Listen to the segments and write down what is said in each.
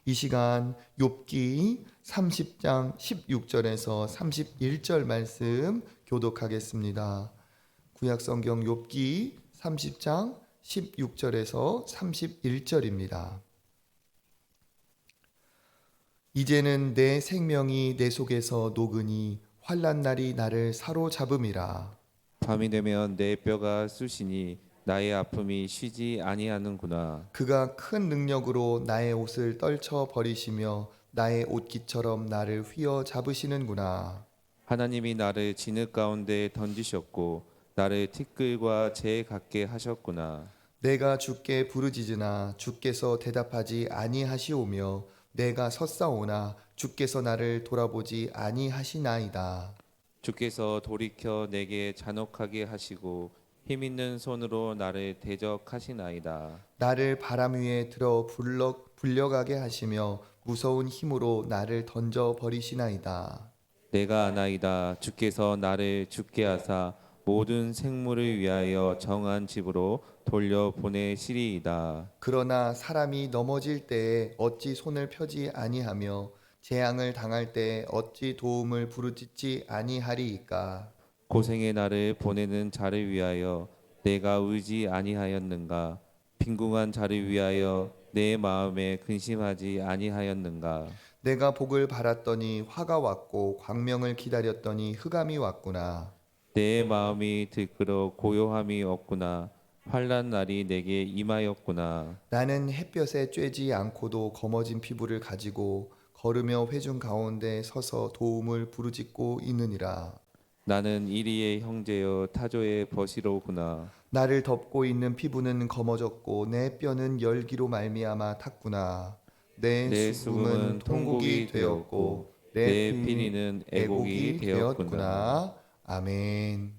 이 시간 욥기 30장 16절에서 31절 말씀 교독하겠습니다. 구약성경 욥기 30장 16절에서 31절입니다. 이제는 내 생명이 내 속에서 녹으니 환난 날이 나를 사로잡음이라. 밤이 되면 내 뼈가 쑤시니 나의 아픔이 쉬지 아니하는구나. 그가 큰 능력으로 나의 옷을 떨쳐 버리시며 나의 옷깃처럼 나를 휘어 잡으시는구나. 하나님이 나를 진흙 가운데 던지셨고 나를 티끌과 재 같게 하셨구나. 내가 주께 부르짖으나 주께서 대답하지 아니하시오며 내가 섰사오나 주께서 나를 돌아보지 아니하시나이다. 주께서 돌이켜 내게 잔혹하게 하시고 힘있는 손으로 나를 대적하시나이다. 나를 바람 위에 들어 불려가게 하시며 무서운 힘으로 나를 던져 버리시나이다. 내가 아나이다. 주께서 나를 죽게 하사 모든 생물을 위하여 정한 집으로 돌려 보내시리이다. 그러나 사람이 넘어질 때에 어찌 손을 펴지 아니하며 재앙을 당할 때에 어찌 도움을 부르짖지 아니하리이까. 고생의 나를 보내는 자를 위하여 내가 울지 아니하였는가? 빈궁한 자를 위하여 내 마음에 근심하지 아니하였는가? 내가 복을 바랐더니 화가 왔고 광명을 기다렸더니 흑암이 왔구나. 내 마음이 들끓어 고요함이 없구나. 환난 날이 내게 임하였구나. 나는 햇볕에 쬐지 않고도 검어진 피부를 가지고 걸으며 회중 가운데 서서 도움을 부르짖고 있느니라. 나는 이리의 형제여 타조의 벗이로구나. 나를 덮고 있는 피부는 검어졌고 내 뼈는 열기로 말미암아 탔구나. 내 내 수금은 수금은 통곡이 되었고 내 피는 애곡이 되었구나. 아멘.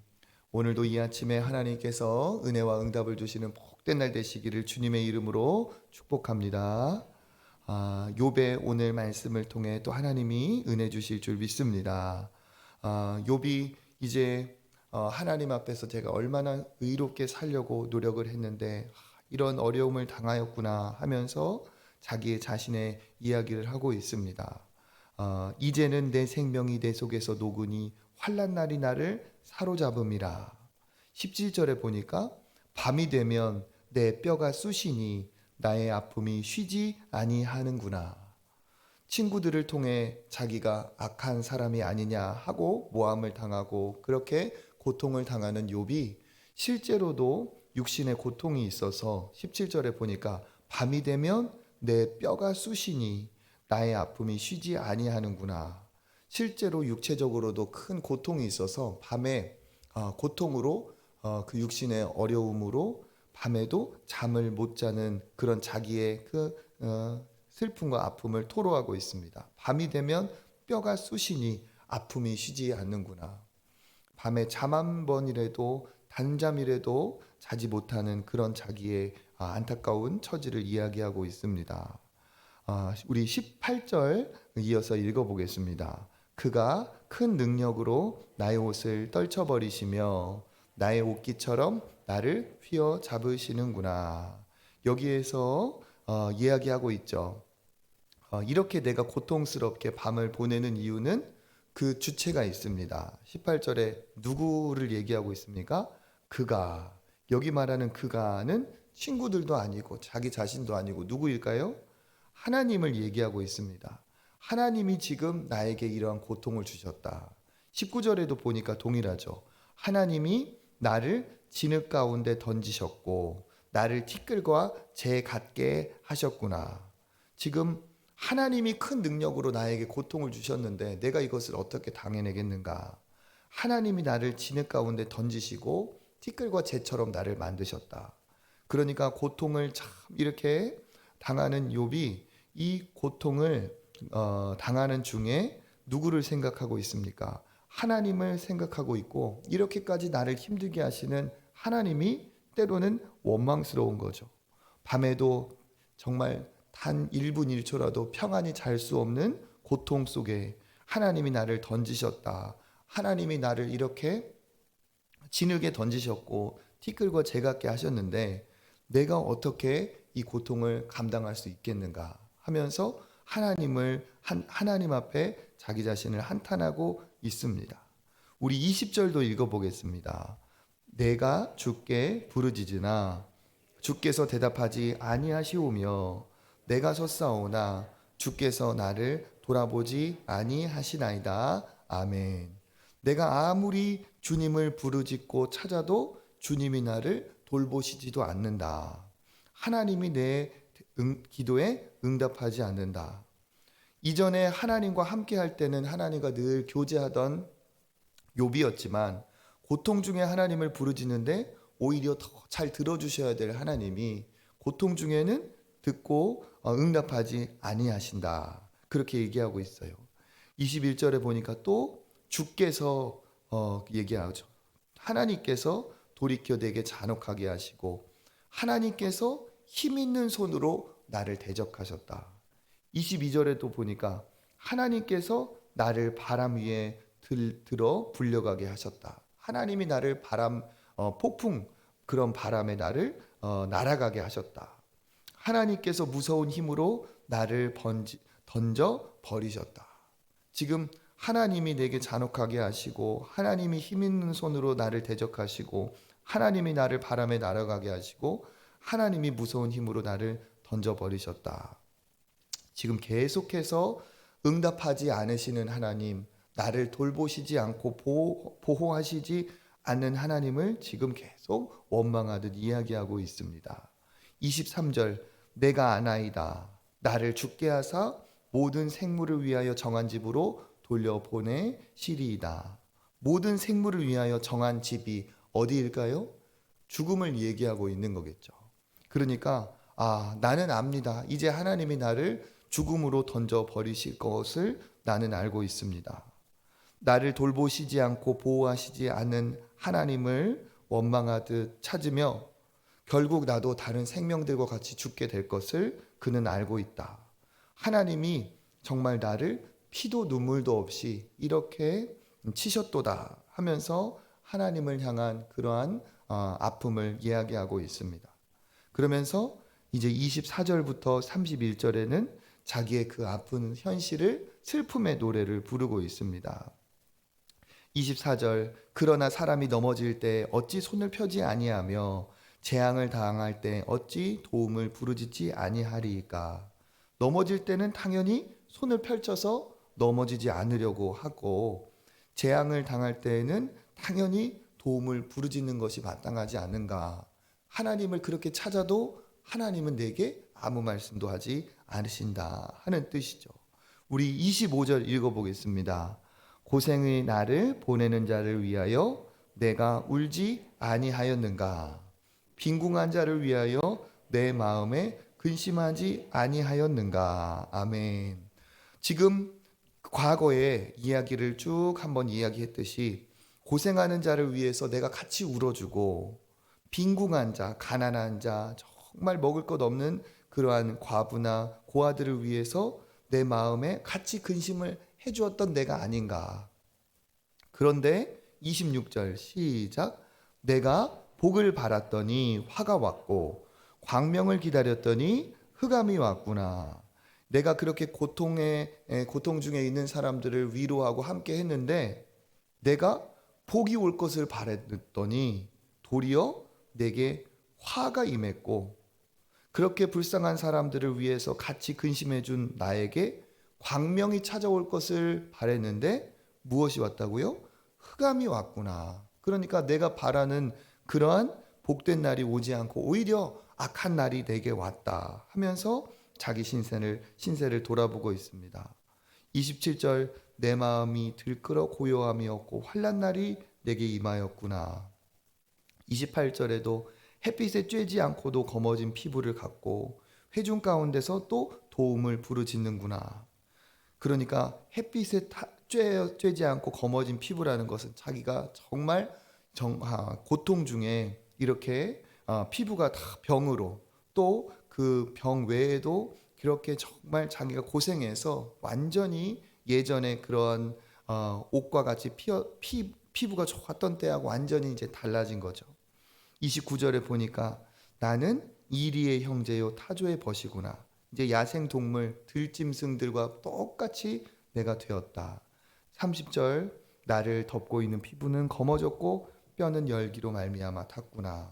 오늘도 이 아침에 하나님께서 은혜와 응답을 주시는 복된 날 되시기를 주님의 이름으로 축복합니다. 욥의 오늘 말씀을 통해 또 하나님이 은혜 주실 줄 믿습니다. 욥이 이제 하나님 앞에서 제가 얼마나 의롭게 살려고 노력을 했는데 이런 어려움을 당하였구나 하면서 자기의 자신의 이야기를 하고 있습니다. 이제는 내 생명이 내 속에서 녹으니 환난 날이 나를 사로잡음이라. 17절에 보니까 밤이 되면 내 뼈가 쑤시니 나의 아픔이 쉬지 아니하는구나. 친구들을 통해 자기가 악한 사람이 아니냐 하고 모함을 당하고 그렇게 고통을 당하는 욥이 실제로도 육신의 고통이 있어서 17절에 보니까 밤이 되면 내 뼈가 쑤시니 나의 아픔이 쉬지 아니하는구나. 실제로 육체적으로도 큰 고통이 있어서 밤에 고통으로 그 육신의 어려움으로 밤에도 잠을 못 자는 그런 자기의 슬픔과 아픔을 토로하고 있습니다. 밤이 되면 뼈가 쑤시니 아픔이 쉬지 않는구나. 밤에 잠 한 번이라도 단잠이라도 자지 못하는 그런 자기의 안타까운 처지를 이야기하고 있습니다. 우리 18절 이어서 읽어보겠습니다. 그가 큰 능력으로 나의 옷을 떨쳐버리시며 나의 옷깃처럼 나를 휘어 잡으시는구나. 여기에서 이야기하고 있죠. 이렇게 내가 고통스럽게 밤을 보내는 이유는 그 주체가 있습니다. 18절에 누구를 얘기하고 있습니까? 그가. 여기 말하는 그가는 친구들도 아니고 자기 자신도 아니고 누구일까요? 하나님을 얘기하고 있습니다. 하나님이 지금 나에게 이러한 고통을 주셨다. 19절에도 보니까 동일하죠. 하나님이 나를 진흙 가운데 던지셨고 나를 티끌과 재 같게 하셨구나. 지금 하나님이 큰 능력으로 나에게 고통을 주셨는데 내가 이것을 어떻게 당해내겠는가? 하나님이 나를 진흙 가운데 던지시고 티끌과 재처럼 나를 만드셨다. 그러니까 고통을 참 이렇게 당하는 욥이 이 고통을 당하는 중에 누구를 생각하고 있습니까? 하나님을 생각하고 있고 이렇게까지 나를 힘들게 하시는 하나님이 때로는 원망스러운 거죠. 밤에도 정말 단 1분 1초라도 평안히 잘 수 없는 고통 속에 하나님이 나를 던지셨다. 하나님이 나를 이렇게 진흙에 던지셨고 티끌과 재 같게 하셨는데 내가 어떻게 이 고통을 감당할 수 있겠는가 하면서 하나님 앞에 자기 자신을 한탄하고 있습니다. 우리 20절도 읽어보겠습니다. 내가 주께 부르짖으나 주께서 대답하지 아니하시오며 내가 섰사오나 주께서 나를 돌아보지 아니하시나이다. 아멘. 내가 아무리 주님을 부르짖고 찾아도 주님이 나를 돌보시지도 않는다. 하나님이 내 기도에 응답하지 않는다. 이전에 하나님과 함께 할 때는 하나님과 늘 교제하던 욥이었지만 고통 중에 하나님을 부르짖는데 오히려 더 잘 들어주셔야 될 하나님이 고통 중에는 듣고 응답하지 아니하신다. 그렇게 얘기하고 있어요. 21절에 보니까 또 주께서 얘기하죠. 하나님께서 돌이켜 내게 잔혹하게 하시고 하나님께서 힘 있는 손으로 나를 대적하셨다. 22절에도 보니까 하나님께서 나를 바람 위에 들어 불려가게 하셨다. 하나님이 나를 폭풍 그런 바람에 나를 날아가게 하셨다. 하나님께서 무서운 힘으로 나를 던져 버리셨다. 지금 하나님이 내게 잔혹하게 하시고 하나님이 힘 있는 손으로 나를 대적하시고 하나님이 나를 바람에 날아가게 하시고 하나님이 무서운 힘으로 나를 던져 버리셨다. 지금 계속해서 응답하지 않으시는 하나님, 나를 돌보시지 않고 보호하시지 않는 하나님을 지금 계속 원망하듯 이야기하고 있습니다. 23절 내가 아나이다. 나를 죽게 하사 모든 생물을 위하여 정한 집으로 돌려보내시리이다. 모든 생물을 위하여 정한 집이 어디일까요? 죽음을 얘기하고 있는 거겠죠. 그러니까 나는 압니다. 이제 하나님이 나를 죽음으로 던져버리실 것을 나는 알고 있습니다. 나를 돌보시지 않고 보호하시지 않는 하나님을 원망하듯 찾으며 결국 나도 다른 생명들과 같이 죽게 될 것을 그는 알고 있다. 하나님이 정말 나를 피도 눈물도 없이 이렇게 치셨도다 하면서 하나님을 향한 그러한 아픔을 이야기하고 있습니다. 그러면서 이제 24절부터 31절에는 자기의 그 아픈 현실을 슬픔의 노래를 부르고 있습니다. 24절 그러나 사람이 넘어질 때 어찌 손을 펴지 아니하며 재앙을 당할 때 어찌 도움을 부르짖지 아니하리이까. 넘어질 때는 당연히 손을 펼쳐서 넘어지지 않으려고 하고 재앙을 당할 때에는 당연히 도움을 부르짖는 것이 마땅하지 않은가. 하나님을 그렇게 찾아도 하나님은 내게 아무 말씀도 하지 않으신다 하는 뜻이죠. 우리 25절 읽어보겠습니다. 고생의 나를 보내는 자를 위하여 내가 울지 아니하였는가. 빈궁한 자를 위하여 내 마음에 근심하지 아니하였는가. 아멘. 지금 과거의 이야기를 쭉 한번 이야기했듯이 고생하는 자를 위해서 내가 같이 울어주고 빈궁한 자, 가난한 자, 정말 먹을 것 없는 그러한 과부나 고아들을 위해서 내 마음에 같이 근심을 해주었던 내가 아닌가. 그런데 26절 시작. 내가 복을 바랐더니 화가 왔고 광명을 기다렸더니 흑암이 왔구나. 내가 그렇게 고통 중에 있는 사람들을 위로하고 함께 했는데 내가 복이 올 것을 바랬더니 도리어 내게 화가 임했고 그렇게 불쌍한 사람들을 위해서 같이 근심해 준 나에게 광명이 찾아올 것을 바랬는데 무엇이 왔다고요? 흑암이 왔구나. 그러니까 내가 바라는 그러한 복된 날이 오지 않고 오히려 악한 날이 내게 왔다 하면서 자기 신세를 돌아보고 있습니다. 27절 내 마음이 들끓어 고요함이 없고 환난 날이 내게 임하였구나. 28절에도 햇빛에 쬐지 않고도 검어진 피부를 갖고 회중 가운데서 또 도움을 부르짖는구나. 그러니까 햇빛에 쬐지 않고 검어진 피부라는 것은 자기가 정말 고통 중에 이렇게 피부가 다 병으로 또 그 병 외에도 그렇게 정말 자기가 고생해서 완전히 예전에 그런 옷과 같이 피부가 좋았던 때하고 완전히 이제 달라진 거죠. 29절에 보니까 나는 이리의 형제요 타조의 벗이구나. 이제 야생 동물 들짐승들과 똑같이 내가 되었다. 30절 나를 덮고 있는 피부는 검어졌고 뼈는 열기로 말미암아 탔구나.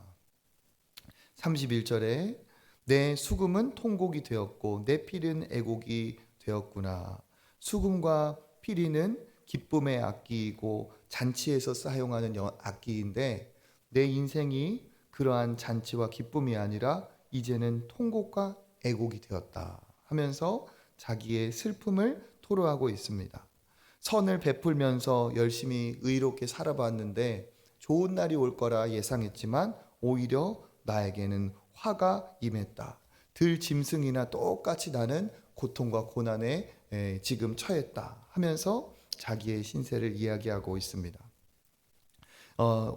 31절에 내 수금은 통곡이 되었고 내 필은 애곡이 되었구나. 수금과 피리는 기쁨의 악기이고 잔치에서 사용하는 악기인데 내 인생이 그러한 잔치와 기쁨이 아니라 이제는 통곡과 애곡이 되었다 하면서 자기의 슬픔을 토로하고 있습니다. 선을 베풀면서 열심히 의롭게 살아봤는데 좋은 날이 올 거라 예상했지만 오히려 나에게는 화가 임했다. 들짐승이나 똑같이 나는 고통과 고난에 지금 처했다 하면서 자기의 신세를 이야기하고 있습니다.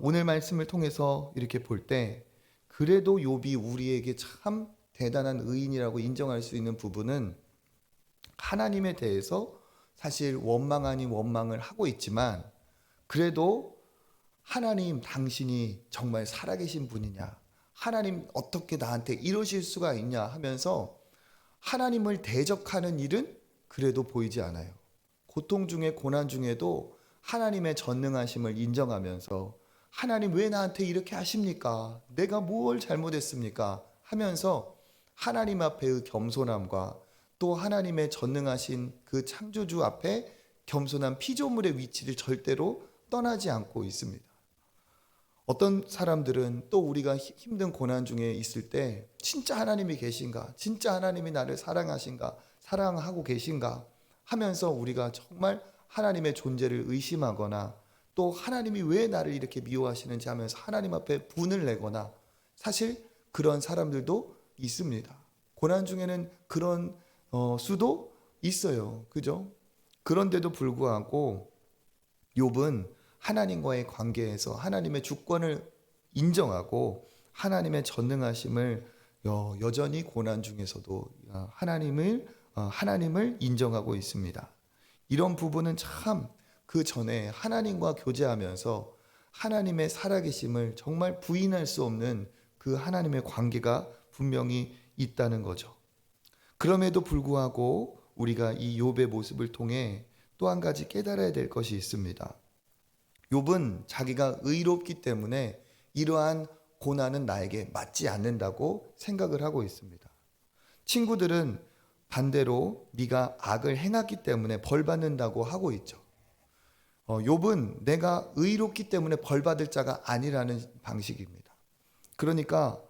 오늘 말씀을 통해서 이렇게 볼 때 그래도 욥이 우리에게 참 대단한 의인이라고 인정할 수 있는 부분은 하나님에 대해서 사실 원망 아닌 원망을 하고 있지만 그래도 하나님 당신이 정말 살아계신 분이냐, 하나님 어떻게 나한테 이러실 수가 있냐 하면서 하나님을 대적하는 일은 그래도 보이지 않아요. 고통 중에 고난 중에도 하나님의 전능하심을 인정하면서 하나님 왜 나한테 이렇게 하십니까? 내가 뭘 잘못했습니까? 하면서 하나님 앞에의 겸손함과 또 하나님의 전능하신 그 창조주 앞에 겸손한 피조물의 위치를 절대로 떠나지 않고 있습니다. 어떤 사람들은 또 우리가 힘든 고난 중에 있을 때 진짜 하나님이 계신가? 진짜 하나님이 나를 사랑하신가? 사랑하고 계신가? 하면서 우리가 정말 하나님의 존재를 의심하거나 또 하나님이 왜 나를 이렇게 미워하시는지 하면서 하나님 앞에 분을 내거나 사실 그런 사람들도 있습니다. 고난 중에는 그런 수도 있어요. 그죠? 그런데도 불구하고 욥은 하나님과의 관계에서 하나님의 주권을 인정하고 하나님의 전능하심을 여전히 고난 중에서도 하나님을 인정하고 있습니다. 이런 부분은 참 그 전에 하나님과 교제하면서 하나님의 살아계심을 정말 부인할 수 없는 그 하나님의 관계가 분명히 있다는 거죠. 그럼에도 불구하고 우리가 이 욥의 모습을 통해 또 한 가지 깨달아야 될 것이 있습니다. 욥은 자기가 의롭기 때문에 이러한 고난은 나에게 맞지 않는다고 생각을 하고 있습니다. 친구들은 반대로 네가 악을 행했기 때문에 벌 받는다고 하고 있죠. 욥은 내가 의롭기 때문에 벌 받을 자가 아니라는 방식입니다. 그러니까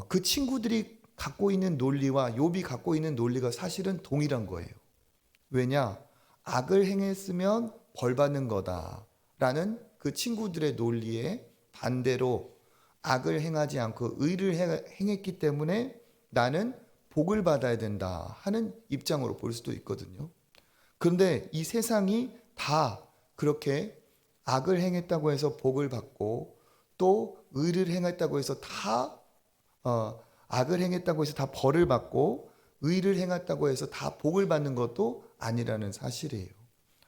그 친구들이 갖고 있는 논리와 욥이 갖고 있는 논리가 사실은 동일한 거예요. 왜냐? 악을 행했으면 벌 받는 거다라는 그 친구들의 논리에 반대로 악을 행하지 않고 의를 행했기 때문에 나는 복을 받아야 된다 하는 입장으로 볼 수도 있거든요. 그런데 이 세상이 다 그렇게 악을 행했다고 해서 복을 받고 또 의를 행했다고 해서 다 악을 행했다고 해서 다 벌을 받고 의를 행했다고 해서 다 복을 받는 것도 아니라는 사실이에요.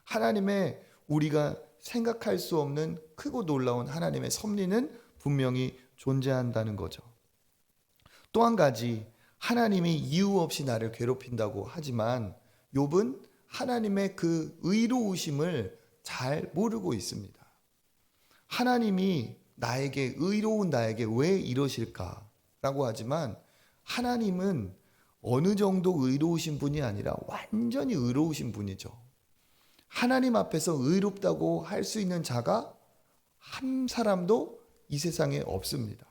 하나님의 우리가 생각할 수 없는 크고 놀라운 하나님의 섭리는 분명히 존재한다는 거죠. 또 한 가지 하나님이 이유 없이 나를 괴롭힌다고 하지만 욥은 하나님의 그 의로우심을 잘 모르고 있습니다. 하나님이 나에게 의로운 나에게 왜 이러실까라고 하지만 하나님은 어느 정도 의로우신 분이 아니라 완전히 의로우신 분이죠. 하나님 앞에서 의롭다고 할 수 있는 자가 한 사람도 이 세상에 없습니다.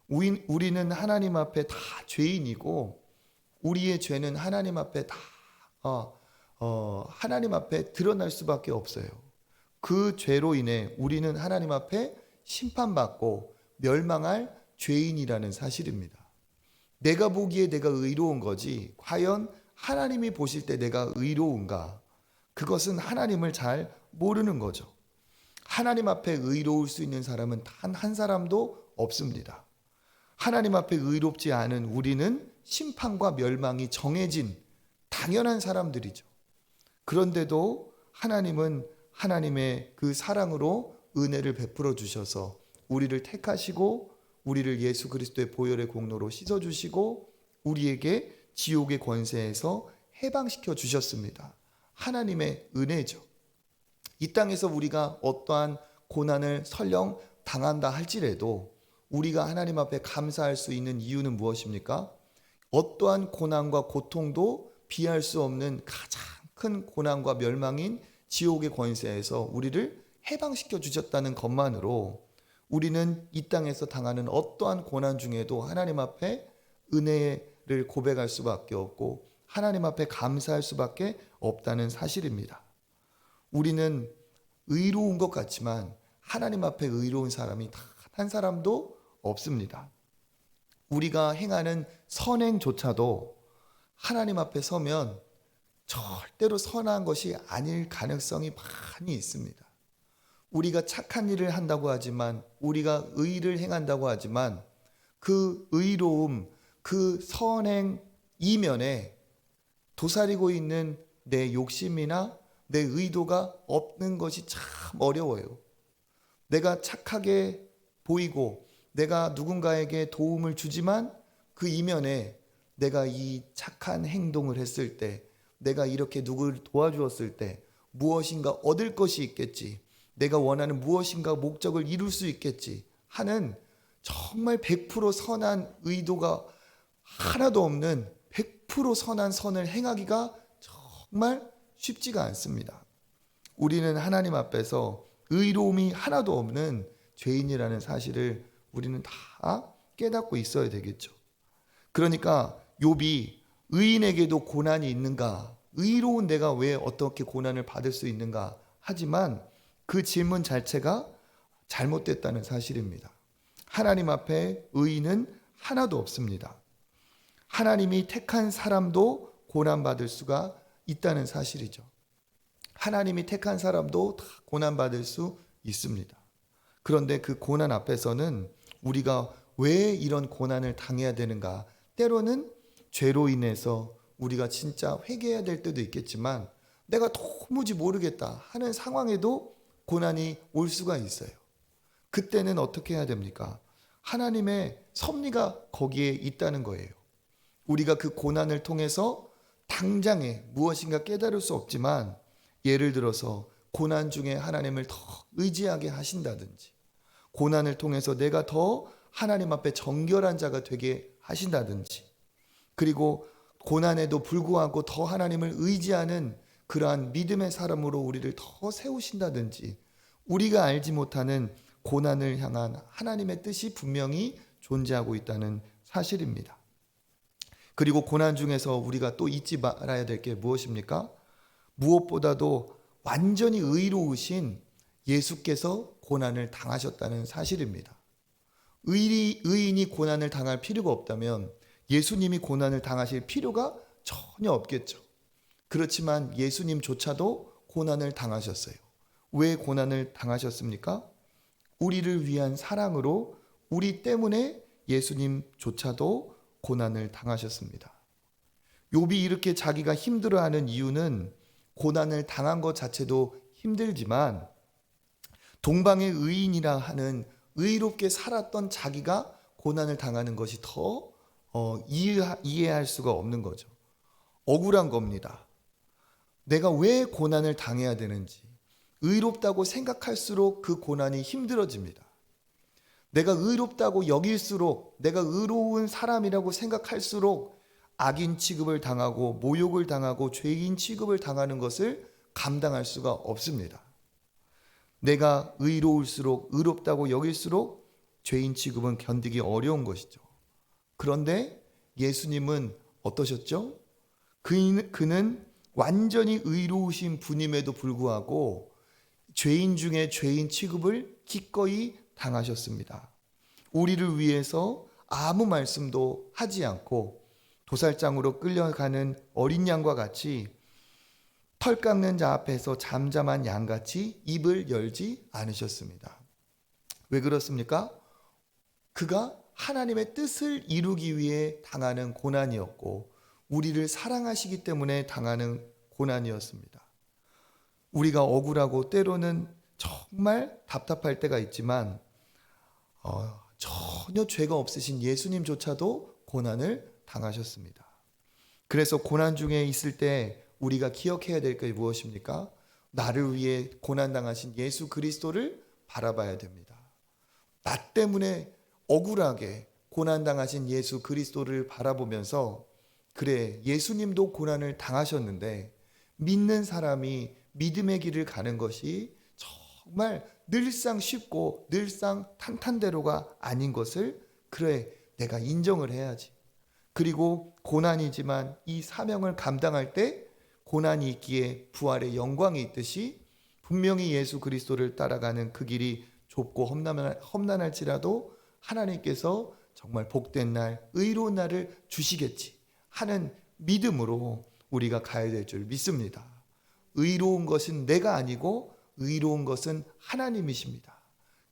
우리는 하나님 앞에 다 죄인이고 우리의 죄는 하나님 앞에 다 하나님 앞에 드러날 수밖에 없어요. 그 죄로 인해 우리는 하나님 앞에 심판받고 멸망할 죄인이라는 사실입니다. 내가 보기에 내가 의로운 거지 과연 하나님이 보실 때 내가 의로운가? 그것은 하나님을 잘 모르는 거죠. 하나님 앞에 의로울 수 있는 사람은 단 한 사람도 없습니다. 하나님 앞에 의롭지 않은 우리는 심판과 멸망이 정해진 당연한 사람들이죠. 그런데도 하나님은 하나님의 그 사랑으로 은혜를 베풀어 주셔서 우리를 택하시고 우리를 예수 그리스도의 보혈의 공로로 씻어주시고 우리에게 지옥의 권세에서 해방시켜 주셨습니다. 하나님의 은혜죠. 이 땅에서 우리가 어떠한 고난을 설령 당한다 할지라도 우리가 하나님 앞에 감사할 수 있는 이유는 무엇입니까? 어떠한 고난과 고통도 비할 수 없는 가장 큰 고난과 멸망인 지옥의 권세에서 우리를 해방시켜 주셨다는 것만으로 우리는 이 땅에서 당하는 어떠한 고난 중에도 하나님 앞에 은혜를 고백할 수밖에 없고 하나님 앞에 감사할 수밖에 없다는 사실입니다. 우리는 의로운 것 같지만 하나님 앞에 의로운 사람이 단 한 사람도 없습니다. 우리가 행하는 선행조차도 하나님 앞에 서면 절대로 선한 것이 아닐 가능성이 많이 있습니다. 우리가 착한 일을 한다고 하지만, 우리가 의를 행한다고 하지만 그 의로움, 그 선행 이면에 도사리고 있는 내 욕심이나 내 의도가 없는 것이 참 어려워요. 내가 착하게 보이고 내가 누군가에게 도움을 주지만 그 이면에 내가 이 착한 행동을 했을 때, 내가 이렇게 누구를 도와주었을 때 무엇인가 얻을 것이 있겠지, 내가 원하는 무엇인가 목적을 이룰 수 있겠지 하는 정말 100% 선한 의도가 하나도 없는 100% 선한 선을 행하기가 정말 쉽지가 않습니다. 우리는 하나님 앞에서 의로움이 하나도 없는 죄인이라는 사실을 우리는 다 깨닫고 있어야 되겠죠. 그러니까 욥이 의인에게도 고난이 있는가, 의로운 내가 왜 어떻게 고난을 받을 수 있는가 하지만 그 질문 자체가 잘못됐다는 사실입니다. 하나님 앞에 의인은 하나도 없습니다. 하나님이 택한 사람도 고난받을 수가 있다는 사실이죠. 하나님이 택한 사람도 다 고난받을 수 있습니다. 그런데 그 고난 앞에서는 우리가 왜 이런 고난을 당해야 되는가, 때로는 죄로 인해서 우리가 진짜 회개해야 될 때도 있겠지만 내가 도무지 모르겠다 하는 상황에도 고난이 올 수가 있어요. 그때는 어떻게 해야 됩니까? 하나님의 섭리가 거기에 있다는 거예요. 우리가 그 고난을 통해서 당장에 무엇인가 깨달을 수 없지만, 예를 들어서 고난 중에 하나님을 더 의지하게 하신다든지, 고난을 통해서 내가 더 하나님 앞에 정결한 자가 되게 하신다든지, 그리고 고난에도 불구하고 더 하나님을 의지하는 그러한 믿음의 사람으로 우리를 더 세우신다든지, 우리가 알지 못하는 고난을 향한 하나님의 뜻이 분명히 존재하고 있다는 사실입니다. 그리고 고난 중에서 우리가 또 잊지 말아야 될 게 무엇입니까? 무엇보다도 완전히 의로우신 예수께서 고난을 당하셨다는 사실입니다. 의인이 고난을 당할 필요가 없다면 예수님이 고난을 당하실 필요가 전혀 없겠죠. 그렇지만 예수님조차도 고난을 당하셨어요. 왜 고난을 당하셨습니까? 우리를 위한 사랑으로, 우리 때문에 예수님조차도 고난을 당하셨습니다. 욥이 이렇게 자기가 힘들어하는 이유는 고난을 당한 것 자체도 힘들지만 동방의 의인이라 하는 의롭게 살았던 자기가 고난을 당하는 것이 더 이해할 수가 없는 거죠. 억울한 겁니다. 내가 왜 고난을 당해야 되는지, 의롭다고 생각할수록 그 고난이 힘들어집니다. 내가 의롭다고 여길수록, 내가 의로운 사람이라고 생각할수록 악인 취급을 당하고 모욕을 당하고 죄인 취급을 당하는 것을 감당할 수가 없습니다. 내가 의로울수록, 의롭다고 여길수록 죄인 취급은 견디기 어려운 것이죠. 그런데 예수님은 어떠셨죠? 그는 완전히 의로우신 분임에도 불구하고 죄인 중에 죄인 취급을 기꺼이 당하셨습니다. 우리를 위해서 아무 말씀도 하지 않고 도살장으로 끌려가는 어린 양과 같이 털 깎는 자 앞에서 잠잠한 양같이 입을 열지 않으셨습니다. 왜 그렇습니까? 그가 하나님의 뜻을 이루기 위해 당하는 고난이었고 우리를 사랑하시기 때문에 당하는 고난이었습니다. 우리가 억울하고 때로는 정말 답답할 때가 있지만 전혀 죄가 없으신 예수님조차도 고난을 당하셨습니다. 그래서 고난 중에 있을 때 우리가 기억해야 될 게 무엇입니까? 나를 위해 고난 당하신 예수 그리스도를 바라봐야 됩니다. 나 때문에 억울하게 고난 당하신 예수 그리스도를 바라보면서 그래, 예수님도 고난을 당하셨는데 믿는 사람이 믿음의 길을 가는 것이 정말 늘상 쉽고 늘상 탄탄대로가 아닌 것을 그래, 내가 인정을 해야지. 그리고 고난이지만 이 사명을 감당할 때 고난이 있기에 부활의 영광이 있듯이 분명히 예수 그리스도를 따라가는 그 길이 좁고 험난할지라도 하나님께서 정말 복된 날, 의로운 날을 주시겠지 하는 믿음으로 우리가 가야 될 줄 믿습니다. 의로운 것은 내가 아니고 의로운 것은 하나님이십니다.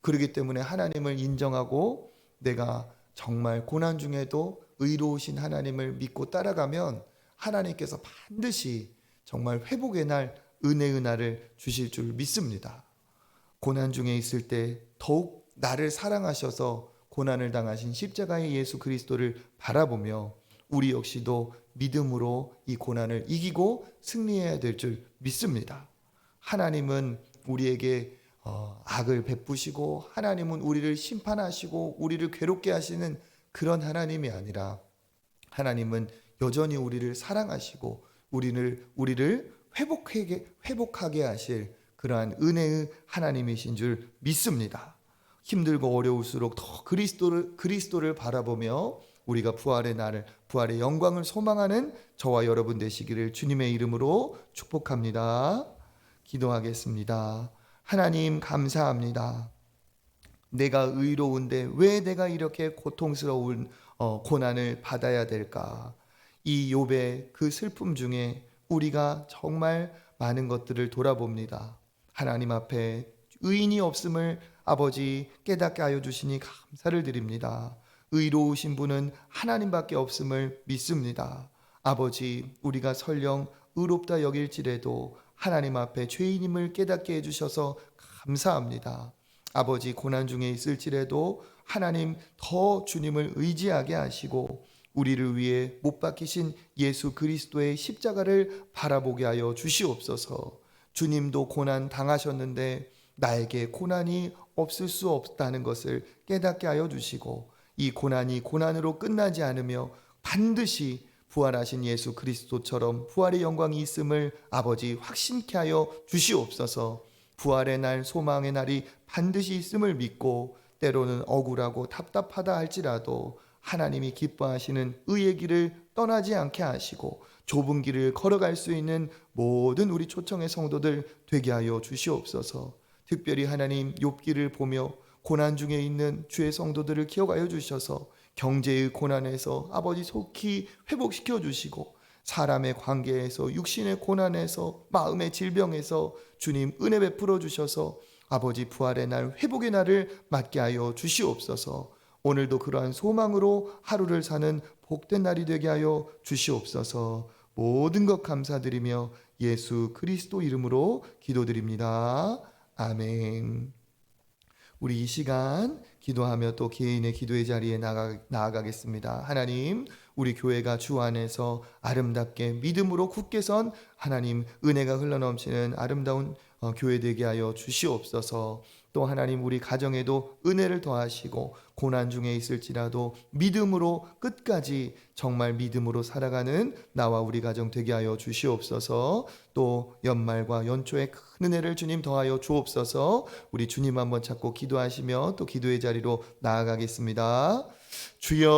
그렇기 때문에 하나님을 인정하고 내가 정말 고난 중에도 의로우신 하나님을 믿고 따라가면 하나님께서 반드시 정말 회복의 날, 은혜의 날을 주실 줄 믿습니다. 고난 중에 있을 때 더욱 나를 사랑하셔서 고난을 당하신 십자가의 예수 그리스도를 바라보며 우리 역시도 믿음으로 이 고난을 이기고 승리해야 될 줄 믿습니다. 하나님은 우리에게 악을 베푸시고 하나님은 우리를 심판하시고 우리를 괴롭게 하시는 그런 하나님이 아니라 하나님은 여전히 우리를 사랑하시고 우리를 회복하게 하실 그러한 은혜의 하나님이신 줄 믿습니다. 힘들고 어려울수록 더 그리스도를 바라보며 우리가 부활의 날을, 부활의 영광을 소망하는 저와 여러분 되시기를 주님의 이름으로 축복합니다. 기도하겠습니다. 하나님 감사합니다. 내가 의로운데 왜 내가 이렇게 고통스러운 고난을 받아야 될까? 이 욥의 그 슬픔 중에 우리가 정말 많은 것들을 돌아봅니다. 하나님 앞에 의인이 없음을 아버지 깨닫게 하여 주시니 감사를 드립니다. 의로우신 분은 하나님밖에 없음을 믿습니다. 아버지, 우리가 설령 의롭다 여길지라도 하나님 앞에 죄인임을 깨닫게 해주셔서 감사합니다. 아버지, 고난 중에 있을지라도 하나님 더 주님을 의지하게 하시고 우리를 위해 못 박히신 예수 그리스도의 십자가를 바라보게 하여 주시옵소서. 주님도 고난 당하셨는데 나에게 고난이 없을 수 없다는 것을 깨닫게 하여 주시고 이 고난이 고난으로 끝나지 않으며 반드시 부활하신 예수 그리스도처럼 부활의 영광이 있음을 아버지 확신케 하여 주시옵소서. 부활의 날, 소망의 날이 반드시 있음을 믿고 때로는 억울하고 답답하다 할지라도 하나님이 기뻐하시는 의의 길을 떠나지 않게 하시고 좁은 길을 걸어갈 수 있는 모든 우리 초청의 성도들 되게 하여 주시옵소서. 특별히 하나님 욥기를 보며 고난 중에 있는 주의 성도들을 기억하여 주셔서 경제의 고난에서 아버지 속히 회복시켜 주시고 사람의 관계에서 육신의 고난에서 마음의 질병에서 주님 은혜 베풀어 주셔서 아버지 부활의 날 회복의 날을 맞게 하여 주시옵소서. 오늘도 그러한 소망으로 하루를 사는 복된 날이 되게 하여 주시옵소서. 모든 것 감사드리며 예수 그리스도 이름으로 기도드립니다. 아멘. 우리 이 시간 기도하며 또 개인의 기도의 자리에 나아가겠습니다. 하나님, 우리 교회가 주 안에서 아름답게 믿음으로 굳게 선 하나님 은혜가 흘러넘치는 아름다운 교회 되게 하여 주시옵소서. 또 하나님 우리 가정에도 은혜를 더하시고 고난 중에 있을지라도 믿음으로 끝까지 정말 믿음으로 살아가는 나와 우리 가정 되게 하여 주시옵소서. 또 연말과 연초에 큰 은혜를 주님 더하여 주옵소서. 우리 주님 한번 찾고 기도하시며 또 기도의 자리로 나아가겠습니다. 주여